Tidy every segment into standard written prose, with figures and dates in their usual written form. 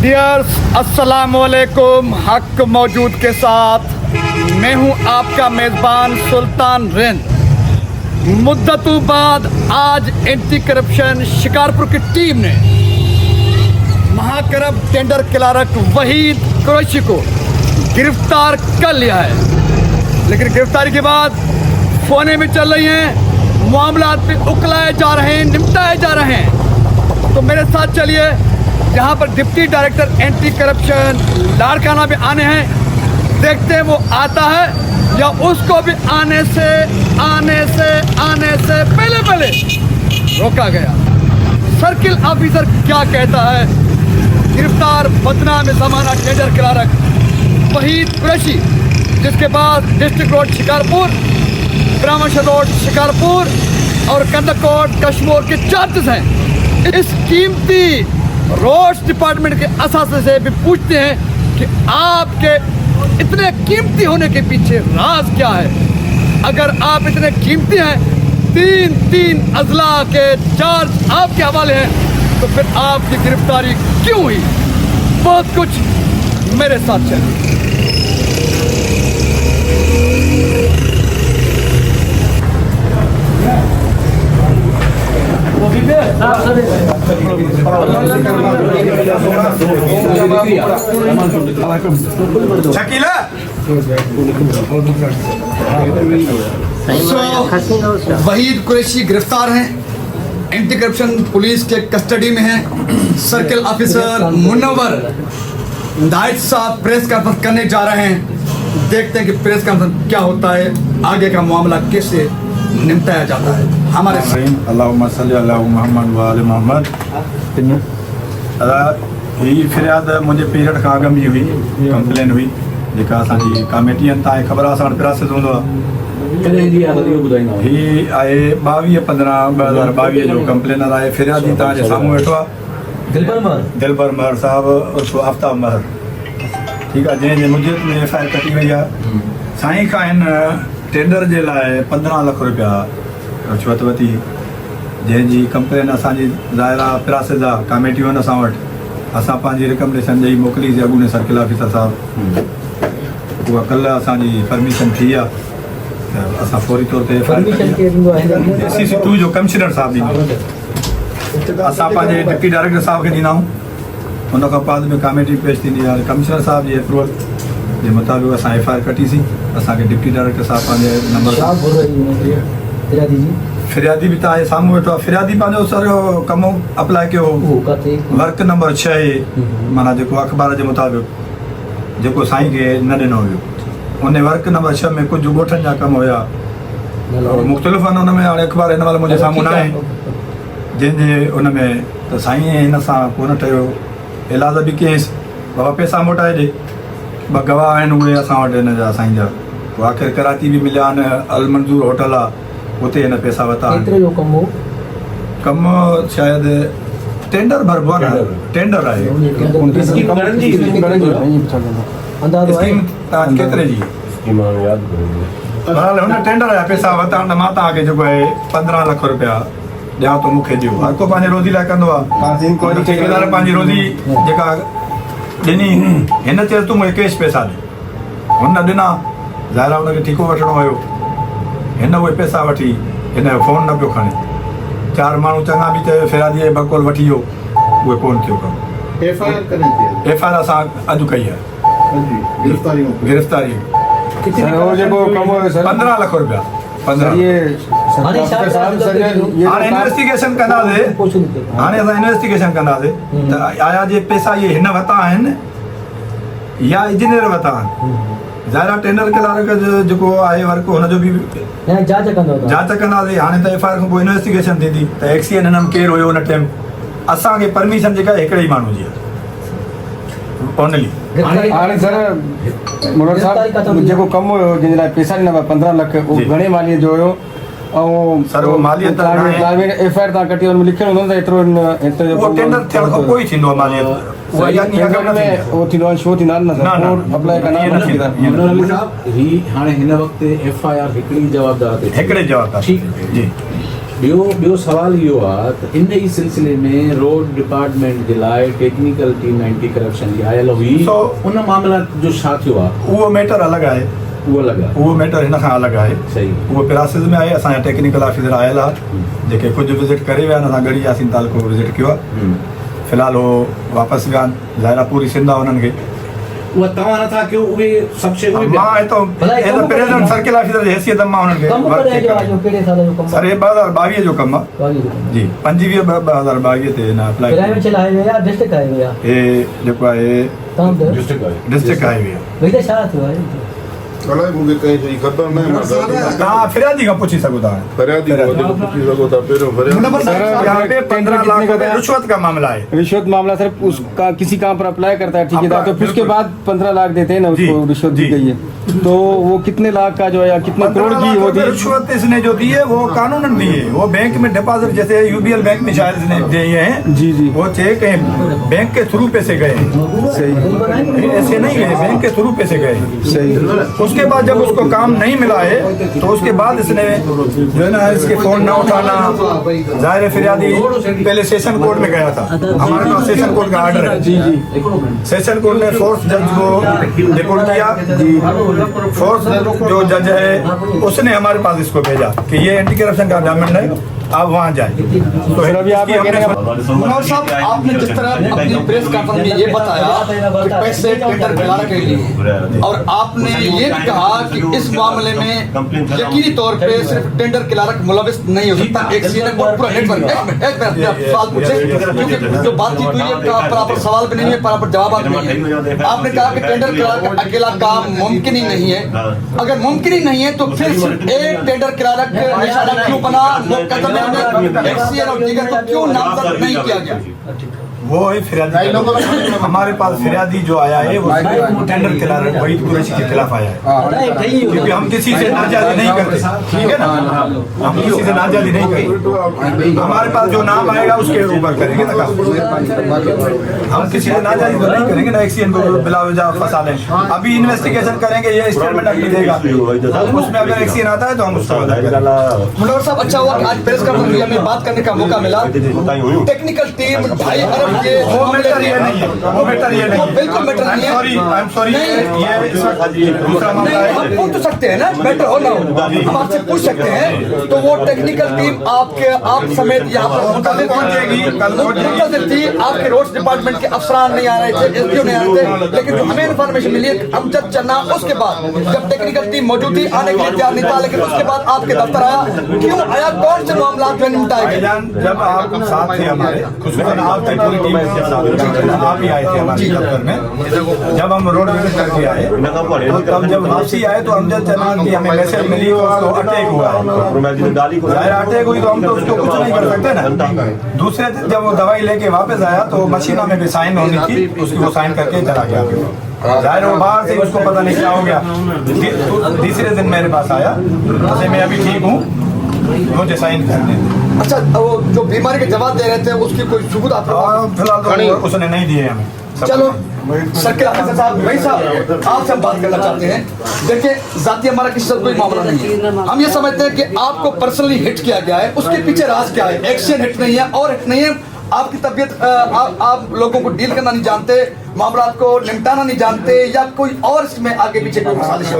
Dears अस्सलाम वालेकुम। हक मौजूद के साथ मैं हूं आपका मेज़बान सुल्तान रिंद। मुद्दतों बाद आज एंटी करप्शन शिकारपुर की टीम ने महाकरब टेंडर क्लार्क वहीद कुरैशी को गिरफ्तार कर लिया है, लेकिन गिरफ्तारी के बाद फोने में चल रही हैं, मामला पे उकलाए जा रहे हैं, निपटाए जा रहे हैं। तो मेरे साथ चलिए, जहाँ पर deputy director anti corruption Larkana भी आने हैं, देखते हैं वो आता है या उसको भी आने से पहले रोका गया। सर्किल ऑफिसर क्या कहता है? गिरफ्तार बदनाम ज़माना टेंडर क्लार्क वहीद कुरैशी, जिसके बाद डिस्ट्रिक्ट रोड शिकारपुर, ब्राह्मण रोड शिकारपुर और कंदकोट कश्मीर के चार्जेस हैं। इस कीमती रोड्स डिपार्टमेंट के असासे से भी पूछते हैं कि आपके इतने कीमती होने के पीछे राज क्या है? अगर आप इतने कीमती हैं, तीन अजला के चार्ज आपके हवाले हैं, तो फिर आपकी गिरफ्तारी क्यों हुई? बहुत कुछ मेरे साथ चलिए। वहीद कुरैशी गिरफ्तार हैं, एंटी करप्शन पुलिस के कस्टडी में हैं। सर्किल ऑफिसर मुनव्वर दाइट साहब प्रेस कॉन्फ्रेंस करने जा रहे हैं। देखते हैं कि प्रेस कॉन्फ्रेंस क्या होता है, आगे का मामला कैसे निपटाया जाता है। हमारे अल्लाहुम्मा सल्ली अला मुहम्मद व आले मुहम्मद। ही फिरियाद मुझे पीरियड खां अॻु में हुई, कंप्लेन हुई जेका असांजी कमेटी आहिनि। तव्हांखे ख़बर आहे, असां वटि प्रोसेस हूंदो आहे। ही आहे 22/15/2022 जो कंप्लेनर आहे, फिरियादी तव्हांजे साम्हूं वेठो आहे, दिलबर महर साहिबु उर्फ़ आफ्ताब महर। ठीकु आहे, जंहिंजे मुजिब में FIR कटी वई आहे। साईं खां हिन टेंडर जे लाइ 15 लख रुपया रिश्वत वरिती, जंहिंजी कंप्लेन असांजी ज़ाहिर आहे प्रोसेस आहे, कमेटी आहिनि असां वटि। असां पंहिंजी रिकमेंडेशन ॾेई मोकिलीसीं अॻूणे सर्किल ऑफिसर साहिबु। उहा कल्ह असांजी परमिशन थी आहे, त असां फौरी तौर ते SCC2 जो कमिश्नर साहिबु ॾींदो। असां पंहिंजे डिप्टी डायरेक्टर साहिब खे ॾींदा आहियूं, हुन खां बाद में कमेटी पेश थींदी आहे। कमिश्नर साहिब जी अप्रूवल जे मुताबिक़ असां FIR कटीसीं। असांखे डिप्टी डायरेक्टर साहिबु पंहिंजे नंबर फिरियादी बि तव्हांजे साम्हूं वेठो आहे। फिरियादी पंहिंजो सॼो कमु अप्लाई कयो, वर्क नंबर 6, माना जेको अख़बार जे मुताबिक़ जेको साईं खे न ॾिनो हुयो, उन वर्क नंबर 6 में कुझु ॻोठनि जा कम हुया, मुख़्तलिफ़ आहिनि हुन में। हाणे अख़बार हिन महिल मुंहिंजे साम्हूं न आहे, जंहिंजे हुन में त साईं हिन सां कोन ठहियो, इलाज बि केस, बाबा पैसा मोटाए ॾे। 2 गवाह आहिनि, उहे असां वटि हिन जा साईं जा। आख़िर कराची बि मिलिया आहिनि, अल मंज़ूर होटल आहे, उते हिन पैसा वरिता। कमु शायदि टेंडर भरबो आहे न, टेंडर आहे। केतिरे जी हुन टेंडर जा पैसा वरिता, मां तव्हांखे जेको आहे 15 लख रुपया ॾियां थो, मूंखे ॾियो। हर को पंहिंजी रोज़ी लाइ कंदो आहे। ठेकेदार पंहिंजी रोज़ी जेका ॾिनी, हिन चयो तूं मूंखे कैश पैसा ॾे, हुन ॾिना। ज़ाहिर आहे हुनखे ठीको वठिणो हुयो, हिन उहे पैसा वठी हिन जो फ़ोन न पियो खणे। 4 माण्हू चङा बि चयो, फिरियादीअ बकोल वठी वियो, उहे कोन थियो कमु। FIR असां अॼु कई आहे, गिरफ़्तारी 15 लख रुपया। हाणे इन्वेस्टिगेशन कंदासीं त आया जे पैसा इहे हिन वरिता आहिनि या इंजीनियर वरिता आहिनि। ज़ाहिर टेंडर क्लार्क जो जेको आहे वर्क, हुनजो बि जांच कंदासीं। हाणे त FIR खां पोइ इन्वेस्टिगेशन थींदी त एक्सीडेंट हिन में केरु हुयो हुन टाइम। असांखे परमिशन जेका हिकिड़े ई माण्हू जी आहे ओनली। हाणे सर मनोहर साहब, जेको कमु हुयो जंहिंजे लाइ पैसा ॾिना 15 लख, उहो घणे मालियत जो हुयो? ऐं सर उहो मालियत FIR तव्हां कटी, हुन में लिखियलु हूंदो न एतिरो टेंडर थियण खां पोइ थींदो आहे मालियत। शो थींदा न अप्लाई हाणे हिन वक़्तु FIR हिकिड़ी जवाबदार जी। ॿियो सवाल इहो आहे त इन ई सिलसिले में रोड डिपार्टमेंट जे लाइ टेक्निकल टीम एंटी करप्शन जी आयल हुई, उन मामला जो छा थियो आहे? उहो मैटर अलॻि आहे, उहो मैटर हिन खां अलॻि आहे। सही, उहो प्रोसेस में आहे। असांजा टेक्निकल ऑफिसर आयल आहे, जेके कुझु विज़िट करे विया आहिनि, असां गॾु यासीन तालुको विज़िट कयो आहे। फ़िलहालु उहो वापसि विया आहिनि, ज़ाहिर आहे पूरी सिंध आहे उन्हनि खे। उहा तव्हां नथा कयो, उहे सभु शयूं मां हितां as a president circle officer जी हैसियत मां उन्हनि खे सर हे 2022 जो कमु आहे जी, 25/2/2022 ते हिन अप्लाई हे जेको आहे डिस्ट्रिक्ट हाईवे आहे। अलाए मूंखे कंहिं शइ ख़बर न आहे। तव्हां फिरियादी खां पुछी सघो था, फरियादी पुछी सघो था। पहिरियों यहाँ पे 15 लाख रुपए रिश्वत का मामला है। रिश्वत मामला सर, उसका किसी काम पर अप्लाई करता है ठेकेदार, तो फिर उसके बाद 15 लाख देते हैं ना, उसको रिश्वत दी गई है, तो वो कितने लाख का जो है या कितने करोड़ की होती है रिश्वत इसने जो दी है वो कानूनन दी है। वो बैंक में डिपॉजिट, जैसे यूबीएल बैंक में शायद इसने दिए हैं जी जी, वो चेक बैंक के थ्रू पैसे गए, सही, ऐसे नहीं गए, बैंक के थ्रू पैसे गए। सही। उसके बाद जब उसको काम नहीं मिला है तो उसके बाद इसने जो है ना, इसके फोन ना उठाना, जाहिर है फिरियादी पहले सेशन कोर्ट में गया था, हमारे पास सेशन कोर्ट का ऑर्डर है जी जी। सेशन कोर्ट ने फोर्स जज को रिपोर्ट किया जी, फोर्स जो जज है उसने हमारे पास इसको भेजा कि ये एंटी करप्शन का डायमंड है, आप वहाँ जाए। तो अभी आप मनोहर साहब, आपने जिस तरह अपनी प्रेस कॉन्फ्रेंस में ये बताया कि पैसे टेंडर दिलाने के लिए, और आपने ये भी कहा कि इस मामले में यकीनी तौर पे सिर्फ टेंडर क्लार्क मुलविस नहीं हो सकता, एक सीनियर और पूरा नेटवर्क। एक मिनट सवाल पूछे, क्योंकि जो बातचीत हुई है प्रॉपर सवाल भी नहीं है, प्रॉपर जवाब भी नहीं है। आपने कहा कि टेंडर क्लार्क अकेला काम मुमकिन ही नहीं है। अगर मुमकिन ही नहीं है तो फिर सिर्फ एक टेंडर क्लार्क निशाना क्यों बना, मुकदमे एक्सीएन और दीगर को क्यों नामजद नहीं किया गया? वो है फिरियादी, हमारे पास फिरियादी जो आया है वो टेंडर क्लार्क वहीद कुरैशी के खिलाफ आया है, क्योंकि हम किसी से नाजायज़ी नहीं करते, ठीक है ना, हम किसी से नाजायज़ी नहीं करते। हमारे पास जो नाम आएगा उसके ऊपर करेंगे ना काम, हम किसी से नाजायज़ी तो नहीं करेंगे ना, एक्सीएन को बिला वजह फंसा लें। अभी इन्वेस्टिगेशन करेंगे, ये स्टेटमेंट अगली देगा, उसमें अगर एक्सीएन आता है तो हम उसका मनोहर साहब, अच्छा हुआ कि आज प्रेस कॉन्फ्रेंस में बात करने का मौका मिला। टेक्निकल टीम 2.5 अरब के वो मैटर ये नहीं है, वो मैटर ये नहीं है, बिल्कुल मैटर नहीं है। आई एम सॉरी, ये दूसरा मामला है। हम पूछ तो सकते हैं ना, मैटर हो ना हो, हम आपसे पूछ सकते हैं। तो वो टेक्निकल टीम आपके आप समेत यहाँ पर मुंतजिर थी, आपके रोड्स डिपार्टमेंट के अफसरान नहीं आ रहे थे, एसडीओ नहीं आ रहे थे, लेकिन जो हमें इन्फॉर्मेशन मिली है अमजद चन्ना, उसके बाद जब टेक्निकल टीम मौजूद थी, आने के लिए तैयार नहीं था, लेकिन उसके बाद आपके दफ्तर आया, क्यों आया, कौन से मामला जो निपटाए गए? जब आप साथ थे हमारे, आप थे पूरी टीम के साथ, आप ही आए थे हमारे दफ्तर में, जब हम रोड विजिट करके आए तो तब जब वापसी आए तो अमजद चन्ना की हमें मैसेज मिली तो अटैक हुआ है, जाहिर अटैक हुई तो हम तो उसको कुछ नहीं कर सकते ना। दूसरे दिन जब वो दवाई लेके वापस आया तो मशीना में भी साइन होनी थी, उसकी वो साइन करके चला गया, जाहिर वो बाहर से उसको पता नहीं क्या हो गया। तीसरे दिन मेरे पास आया, जैसे मैं अभी ठीक हूँ, मुझे साइन करने थे। अच्छा, वो जो बीमारी के जवाब दे रहे थे उसकी कोई सबूत आपके पास? फिलहाल तो उसने नहीं दिए हमें। चलो सर्किल ऑफिसर साहब, भाई साहब आपसे हम बात करना चाहते हैं। देखिए, जाती हमारा किसी से कोई मामला नहीं है, हम ये समझते हैं कि आपको पर्सनली हिट किया गया है, उसके पीछे राज क्या है? एक्शन हिट नहीं है और हिट नहीं है, आपकी तबीयत, आप लोगों को डील करना नहीं जानते, मामला को निपटाना नहीं जानते, या कोई और इसमें आगे पीछे कोई साजिश है?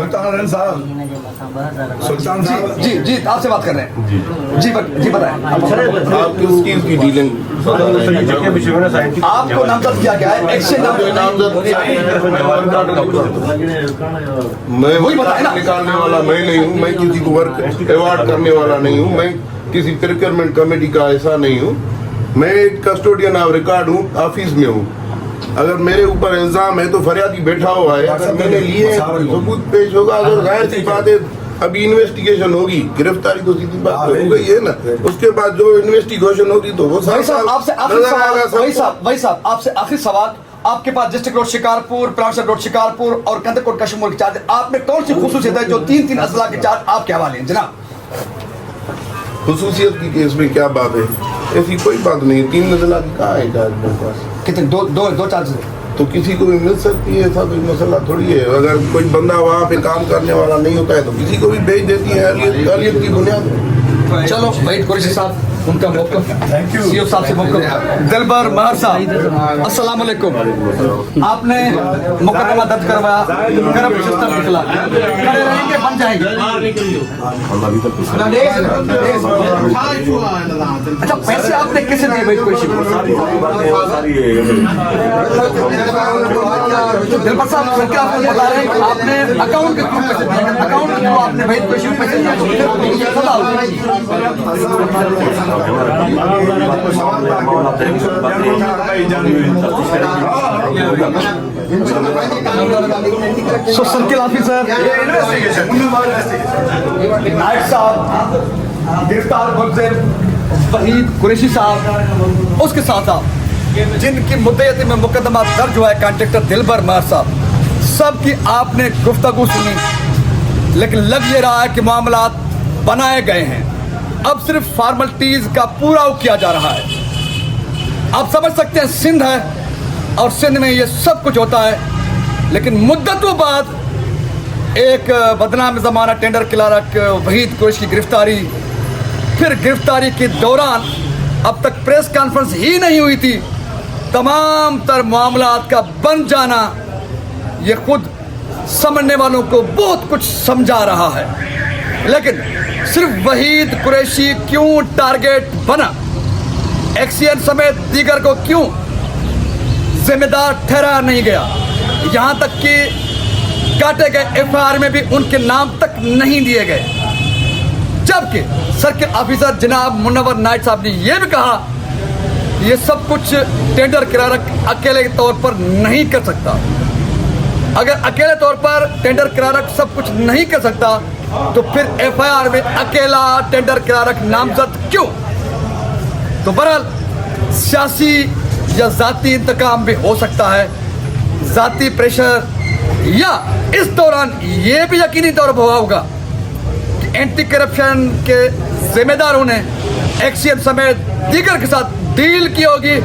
सुल्तान साहब जी जी आपसे बात कर रहे हैं जी बताएं। आप किस चीज की डीलिंग, आपको नामजद किया गया है, एक्शन मैं वही निकालने वाला मैं नहीं हूँ, मैं किसी को वर्क अवार्ड करने वाला नहीं हूँ, मैं किसी प्रिक्योरमेंट कमेटी का ऐसा नहीं हूँ, मैं एक कस्टोडियन ऑफ रिकॉर्ड हूँ, ऑफिस में हूँ। अगर मेरे ऊपर इल्जाम है तो फरियादी बैठा हुआ है, अगर मैंने लिए सबूत पेश होगा, अगर जाहिर सी बात है अभी इन्वेस्टिगेशन होगी, गिरफ्तारी तो सीधी बात हो गई है ना, उसके बाद जो इन्वेस्टिगेशन होगी तो वो भाई साहब आपसे आखिरी सवाल, आपके पास district road Shikarpur, provincial road Shikarpur और कंदकोट कश्मीर के चार्ज, आपने कौन सी खुसूसियत है जो 3 अजला के चार्ज आपके हवाले हैं जनाब? खुसूसियत की केस में क्या बात है? ऐसी कोई बात नहीं है, 3 अजला की कहाँ है चार्ज मेरे पास? कितने? दो चार्ज तो किसी को भी मिल सकती है, ऐसा कोई मसला थोड़ी है। अगर कोई बंदा वहाँ पे काम करने वाला नहीं होता है तो किसी को भी भेज देती है अहलियत की बुनियाद पर। चलो वहीद कुरैशी साहब, उनका मौक़िफ़ Thank you. सीओ साहब से मौक़िफ़। दिलबर महर साहब, अस्सलाम वालेकुम। आपने मुकदमा दर्ज करवाया करप्ट सिस्टम के खिलाफ, खड़े रहेंगे बन जाएंगे। अच्छा, पैसे आपने किसे दिए वहीद कुरैशी को? दिलबर साहब, क्या आपको बता रहे हैं कि आपने अकाउंट के थ्रू पैसे दिए, अकाउंट के थ्रू आपने वहीद कुरैशी को पैसे सो सर्किल ऑफिसर नायब साहब, गिरफ्तार मुलजिम वहीद कुरैशी साहब, उसके साथ साथ जिनकी मुद्दत में मुकदमा दर्ज हुआ है कॉन्ट्रैक्टर दिलबर महर साहब, सबकी आपने गुफ्तगू सुनी, लेकिन लग ये रहा है कि मामला बनाए गए हैं। अब सिर्फ फॉर्मेलिटीज का पूरा किया जा रहा है। आप समझ सकते हैं सिंध है और सिंध में ये सब कुछ होता है, लेकिन मुद्दतों बाद एक बदनाम ज़माना टेंडर क्लार्क वहीद कुरैशी की गिरफ्तारी, फिर गिरफ्तारी के दौरान अब तक प्रेस कॉन्फ्रेंस ही नहीं हुई थी, तमाम तर मामलात का बन जाना, ये खुद समझने वालों को बहुत कुछ समझा रहा है। लेकिन सिर्फ वहीद कुरैशी क्यों टारगेट बना, एक्सीएन समेत दीगर को क्यों जिम्मेदार ठहराया नहीं गया, यहाँ तक कि काटे गए एफआईआर में भी उनके नाम तक नहीं दिए गए, जबकि सर्किल ऑफिसर जनाब मुनव्वर नाइट साहब ने यह भी कहा कि ये सब कुछ टेंडर क्लार्क अकेले के तौर पर नहीं कर सकता। अगर अकेले तौर पर टेंडर क्लार्क सब कुछ नहीं कर सकता तो फिर एफआईआर में अकेला टेंडर क्लार्क नामजद क्यों? तो बहरहाल सियासी या जाती इंतकाम भी हो सकता है, जाती प्रेशर, या इस दौरान ये भी यकीनी तौर पर हुआ होगा कि एंटी करप्शन के जिम्मेदारों ने एक्सीएन समेत दीगर के साथ डील की होगी,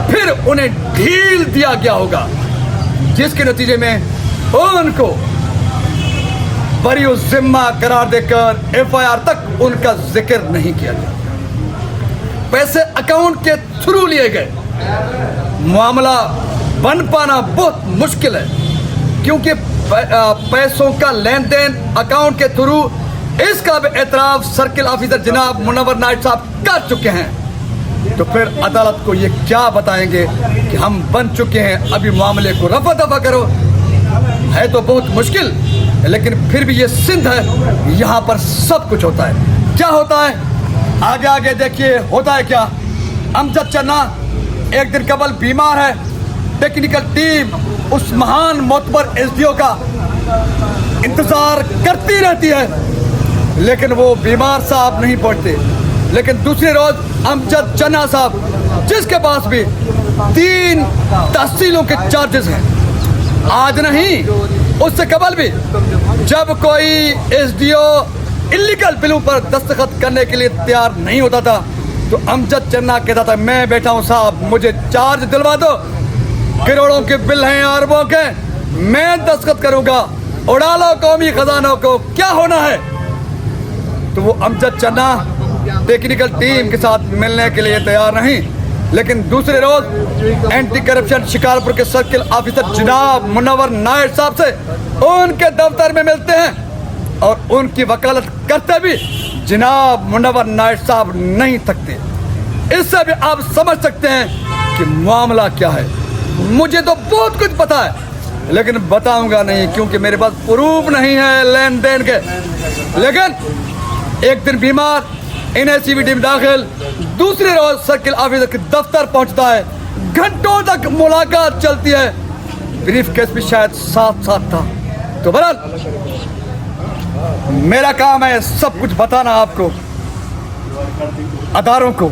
फिर उन्हें ढील दिया गया होगा, जिसके नतीजे में उनको बरी जिम्मा करार देकर एफआईआर तक उनका जिक्र नहीं किया गया। पैसे अकाउंट के थ्रू लिए गए, मामला बन पाना बहुत मुश्किल है, क्योंकि पैसों का लेन देन अकाउंट के थ्रू, इसका भी एतराफ सर्किल ऑफिसर जनाब मुनव्वर नाइट साहब कर चुके हैं। तो फिर अदालत को ये क्या बताएंगे कि हम बन चुके हैं, अभी मामले को रफा दफा करो? है तो बहुत मुश्किल, लेकिन फिर भी ये सिंध है, यहाँ पर सब कुछ होता है। क्या होता है आगे आगे देखिए होता है क्या। अमजद चन्ना एक दिन कबल बीमार है, टेक्निकल टीम उस महान मोतबर एसडीओ का इंतजार करती रहती है, लेकिन वो बीमार साहब नहीं पहुंचते। लेकिन दूसरे रोज अमजद चन्ना साहब, जिसके पास भी 3 तहसीलों के चार्जेस हैं, आज नहीं उससे कबल भी जब कोई एसडीओ इलीगल बिलों पर दस्तखत करने के लिए तैयार नहीं होता था तो अमजद चन्ना कहता था, मैं बैठा हूँ साहब, मुझे चार्ज दिलवा दो, करोड़ों के बिल हैं, अरबों के, मैं दस्तखत करूंगा, उड़ा लो कौमी खजानों को, क्या होना है। तो वो अमजद चन्ना टेक्निकल टीम के साथ मिलने के लिए तैयार नहीं, लेकिन दूसरे रोज एंटी करप्शन शिकारपुर के सर्किल ऑफिसर जनाब मुनव्वर नाइट साहब से उनके दफ्तर में मिलते हैं और उनकी वकालत करते भी जनाब मुनव्वर नाइट साहब नहीं थकते। इससे भी आप समझ सकते हैं कि मामला क्या है। मुझे तो बहुत कुछ पता है, लेकिन बताऊंगा नहीं, क्योंकि मेरे पास प्रूफ नहीं है लेन देन के। लेकिन एक दिन बीमार, NICVD में दाखिल, दूसरे रोज सर्किल ऑफिसर के दफ्तर पहुंचता है, घंटों तक मुलाकात चलती है, ब्रीफ केस भी शायद साथ साथ था। तो बहरहाल मेरा काम है सब कुछ बताना आपको, अदारों को।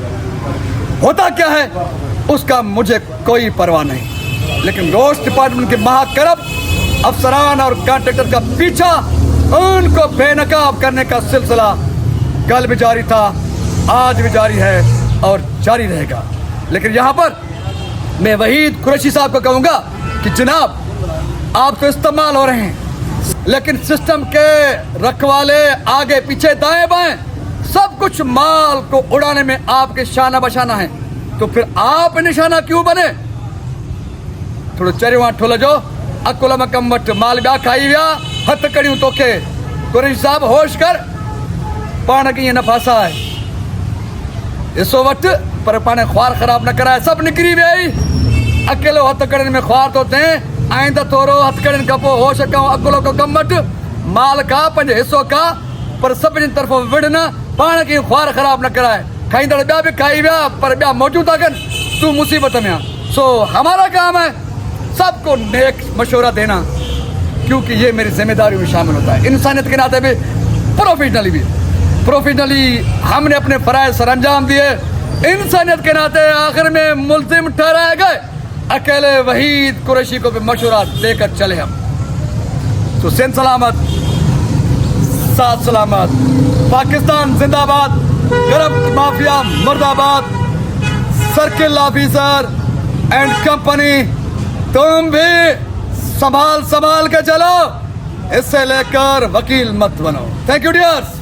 होता क्या है उसका मुझे कोई परवाह नहीं, लेकिन रोड डिपार्टमेंट के महाकरप्ट अफसरान और कॉन्ट्रैक्टर का पीछा, उनको बेनकाब करने का सिलसिला कल भी जारी था, आज भी जारी है और जारी रहेगा। लेकिन यहाँ पर मैं वहीद कुरैशी साहब को कहूँगा कि जनाब आप तो इस्तेमाल हो रहे हैं, लेकिन सिस्टम के रखवाले आगे पीछे दाएं बाएं सब कुछ माल को उड़ाने में आपके शाना बशाना है, तो फिर आप निशाना क्यों बने? थोड़ो चरियो ठुल जो अकुल मकम वट माल ब्या खाई विया हथ कड़ियूं तोखे। कुरैशी साहब होश कर, पाण खे ईअं न फासाए, हिसो वठ पर पाण ख्वार ख़राब न कराए। सब निकिरी वई, अकेलो हथ कड़नि में ख्वार तो थे, आइंदा थोरो हथ कड़नि खां पोइ होश कयूं, अकुल को कम वठ, माल खा, पंहिंजो हिसो खा, पर सभिनी तरफ़ों विड़ न, पाण खे ख्वार ख़राब न कराए। खाईंदड़ ॿिया बि खाई विया पर ॿिया मौजूद था कनि, तू मुसीबत में आ। सो हमारा काम है सबको नेक मशवरा देना, क्योंकि ये मेरी जिम्मेदारी में शामिल होता है। इंसानियत के नाते भी, प्रोफेशनली हमने अपने फराइज सर अंजाम दिए, इंसानियत के नाते आखिर में मुल्जिम ठहराए गए। अकेले वहीद कुरैशी को भी मशवरा देकर चले हम। तो सिंध सलामत, साथ सलामत, पाकिस्तान जिंदाबाद, करप्ट माफिया मुर्दाबाद, सर्किल ऑफिसर एंड कंपनी तुम भी संभाल के चलो, इससे लेकर वकील मत बनो। Thank you dears.